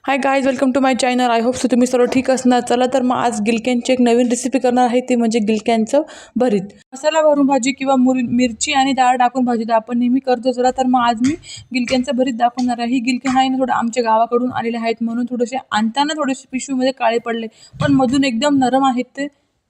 High guys, welcome to my channel. I hope so तुम्ही सर्व ठीक असणार. चला तर मग आज गिलक्यांची एक नवीन रेसिपी करणार आहे, ते म्हणजे गिलक्यांचं भरीत. मसाला भरून भाजी किंवा मिरची आणि डाळ टाकून भाजी तर आपण नेहमी करतो. चला तर मग आज मी गिलक्यांचं भरीत दाखवणार आहे. ही गिलके आहे ना, थोडं आमच्या गावाकडून आलेले आहेत म्हणून थोडेसे आणताना थोडेसे पिशवीमध्ये काळे पडले, पण मधून एकदम नरम आहेत ते.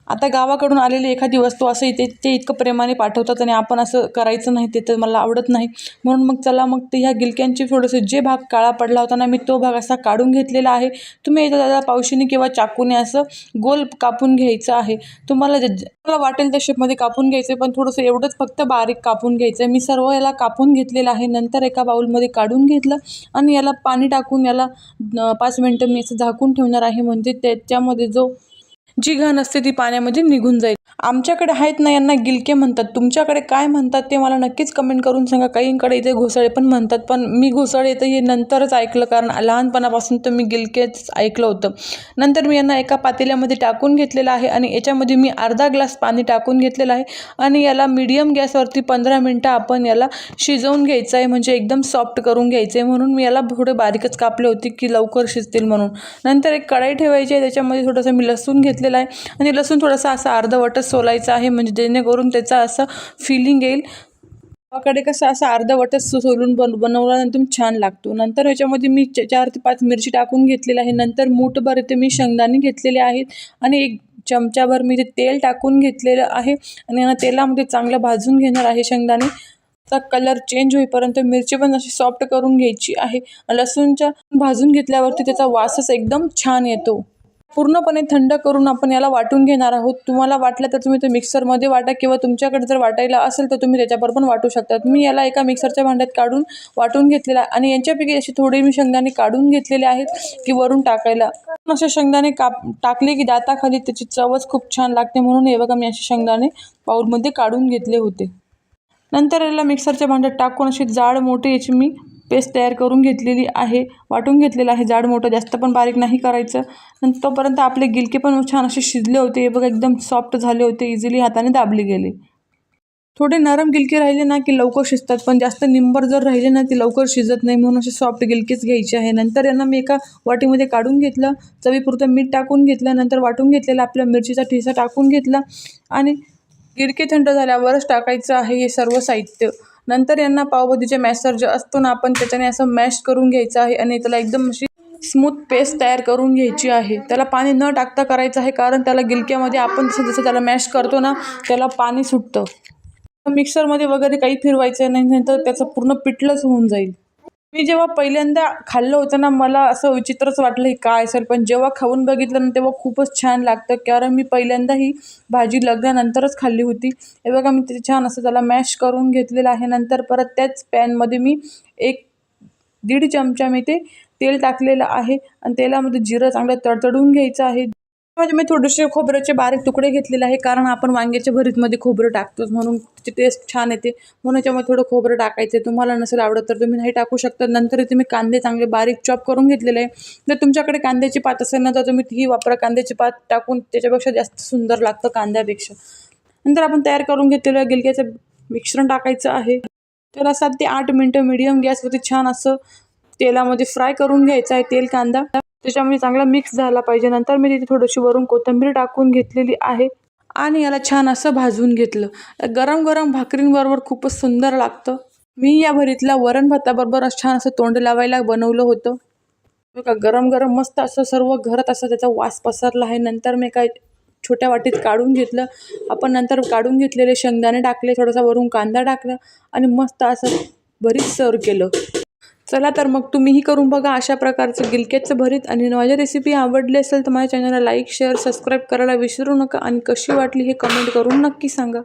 आता गावाकडून आलेली एखादी वस्तू असं इथे ते इतकं प्रेमाने पाठवतात आणि आपण असं करायचं नाही, ते तर मला आवडत नाही. म्हणून मग चला मग ते ह्या गिलक्यांचे थोडंसं जे भाग काळा पडला होता ना, मी तो भाग असा काढून घेतलेला आहे. तुम्ही इथं दादा पावशीने किंवा चाकूने असं गोल कापून घ्यायचं आहे. तुम्हाला तुम्हाला वाटेल त्या शेपमध्ये कापून घ्यायचं, पण थोडंसं एवढंच फक्त बारीक कापून घ्यायचं. मी सर्व याला कापून घेतलेलं आहे. नंतर एका बाउलमध्ये काढून घेतलं आणि याला पाणी टाकून याला 5 मिनटं मी असं झाकून ठेवणार आहे, म्हणजे त्याच्यामध्ये जी घाण असते ती पाण्यामध्ये निघून जाईल. आमच्याकडे आहेत ना, यांना गिलके म्हणतात. तुमच्याकडे काय म्हणतात ते मला नक्कीच कमेंट करून सांगा. काहींकडे इथे घोसाळे पण म्हणतात, पण मी घोसाळे तर हे नंतरच ऐकलं, कारण लहानपणापासून तर मी गिलकेच ऐकलं होतं. नंतर मी यांना एका पातेल्यामध्ये टाकून घेतलेलं आहे आणि याच्यामध्ये मी अर्धा ग्लास पाणी टाकून घेतलेलं आहे आणि याला मीडियम गॅसवरती 15 मिनटं आपण याला शिजवून घ्यायचं आहे, म्हणजे एकदम सॉफ्ट करून घ्यायचं आहे. म्हणून मी याला थोडे बारीकच कापले होते की लवकर शिजतील म्हणून. नंतर एक कढाई ठेवायची आहे, त्याच्यामध्ये थोडंसं मी लसूण घेतलेलं आहे आणि लसूण थोडासा असा अर्धवटच सोलायचा आहे, म्हणजे जेणेकरून त्याचा असं फिलिंग येईल. गावाकडे कसं असं अर्धवटच सोलून बनवल्यानंतर छान लागतो. नंतर याच्यामध्ये मी 4 ते 5 मिरची टाकून घेतलेली आहे. नंतर मूठभर इथे मी शेंगदाणे घेतलेले आहेत आणि 1 चमचाभर मी ते तेल टाकून घेतलेलं आहे आणि यांना तेलामध्ये चांगलं भाजून घेणार आहे. शेंगदाणेचा कलर चेंज होईपर्यंत मिरची पण अशी सॉफ्ट करून घ्यायची आहे. लसूणच्या भाजून घेतल्यावरती त्याचा वासच एकदम छान येतो. पूर्णपणे थंड करून आपण याला वाटून घेणार आहोत. तुम्हाला वाटलं तर तुम्ही ते मिक्सरमध्ये वाटा किंवा तुमच्याकडे जर वाटायला असेल तर तुम्ही त्याच्यावर पण वाटू शकतात. मी याला एका मिक्सरच्या भांड्यात काढून वाटून घेतलेला आहे आणि यांच्यापैकी असे थोडे मी शेंगदाणे काढून घेतलेले आहेत की वरून टाकायला. असे शेंगदाणे टाकले की दाताखाली त्याची चवच खूप छान लागते, म्हणून हे बघा मी असे शेंगदाणे बाउलमध्ये काढून घेतले होते. नंतर याला मिक्सरच्या भांड्यात टाकून अशी जाड मोठी याची मी पेस्ट तयार करून घेतलेली आहे, वाटून घेतलेलं आहे. जाड मोठं जास्त पण बारीक नाही करायचं. नंतर तोपर्यंत आपले गिलके पण छान असे शिजले होते. हे बघा एकदम सॉफ्ट झाले होते, इझिली हाताने दाबले गेले. थोडे नरम गिलके राहिले ना की लवकर शिजतात, पण जास्त निंबर जर राहिले ना ती लवकर शिजत नाही, म्हणून असे सॉफ्ट गिलकेच घ्यायचे आहे. नंतर यांना मी एका वाटीमध्ये काढून घेतलं, चवीपुरतं मीठ टाकून घेतलं, नंतर वाटून घेतलेला आपल्या मिरचीचा ठिसा टाकून घेतला आणि गिलके थंड झाल्यावरच टाकायचं आहे हे सर्व साहित्य. नंतर यांना पावभाजीचे मॅशर जे असतो ना, आपण त्याच्याने असं मॅश करून घ्यायचं आहे आणि त्याला एकदम अशी स्मूथ पेस्ट तयार करून घ्यायची आहे. त्याला पाणी न टाकता करायचं आहे, कारण त्याला गिलक्यामध्ये आपण जसं त्याला मॅश करतो ना, त्याला पाणी सुटतं. मिक्सरमध्ये वगैरे काही फिरवायचं नाही, नंतर त्याचं पूर्ण पिठलंच होऊन जाईल. मी जेव्हा पहिल्यांदा खाल्लं होतं ना, मला असं विचित्रच वाटलं हे काय असेल, पण जेव्हा खाऊन बघितलं ना तेव्हा खूपच छान लागतं, कारण मी पहिल्यांदा ही भाजी लग्नानंतरच खाल्ली होती. हे बघा मी ते छान असं त्याला मॅश करून घेतलेलं आहे. नंतर परत त्याच पॅनमध्ये मी 1-1.5 चमचा मी ते तेल टाकलेलं आहे आणि तेलामध्ये जिरं चांगलं तडतडून घ्यायचं आहे. म्हणजे मी थोडेसे खोबऱ्याचे बारीक तुकडे घेतलेले आहे, कारण आपण वांग्याच्या भरीतमध्ये खोबरं टाकतोच, म्हणून त्याची टेस्ट छान येते, म्हणून याच्यामध्ये थोडं खोबरं टाकायचं. तुम्हाला नसेल आवडत तर तुम्ही नाही टाकू शकता. नंतर इथे मी कांदे चांगले बारीक चॉप करून घेतलेले आहे. जर तुमच्याकडे कांद्याची पात असेल ना, तर तुम्ही ती वापरा. कांद्याची पात टाकून त्याच्यापेक्षा जास्त सुंदर लागतं कांद्यापेक्षा. नंतर आपण तयार करून घेतलेलं गिलक्याचं मिश्रण टाकायचं आहे. त्याला 7 ते 8 मिनटं मीडियम गॅसवरती छान असं तेलामध्ये फ्राय करून घ्यायचं आहे. तेल कांदा त्याच्यामध्ये चांगला मिक्स झाला पाहिजे. नंतर मी तिथे थोडीशी वरून कोथिंबीर टाकून घेतलेली आहे आणि याला छान असं भाजून घेतलं. गरम गरम भाकरींबरोबर खूपच सुंदर लागतं. मी या भरीतला वरण भाताबरोबर छान असं तोंड लावायला बनवलं होतं. बघा गरम गरम मस्त असं सर्व घरात असं त्याचा वास पसरला आहे. नंतर मी काय छोट्या वाटीत काढून घेतलं. आपण नंतर काढून घेतलेले शेंगदाणे टाकले, थोडासा वरून कांदा टाकला आणि मस्त असं भरीत सर्व केलं. चला तर मग तुम्हीही करून बघा अशा प्रकारचं गिलक्याचं भरीत. आणि माझी रेसिपी आवडली असेल तर माझ्या चॅनलला लाईक, शेअर, सबस्क्राईब करायला विसरू नका आणि कशी वाटली हे कमेंट करून नक्की सांगा.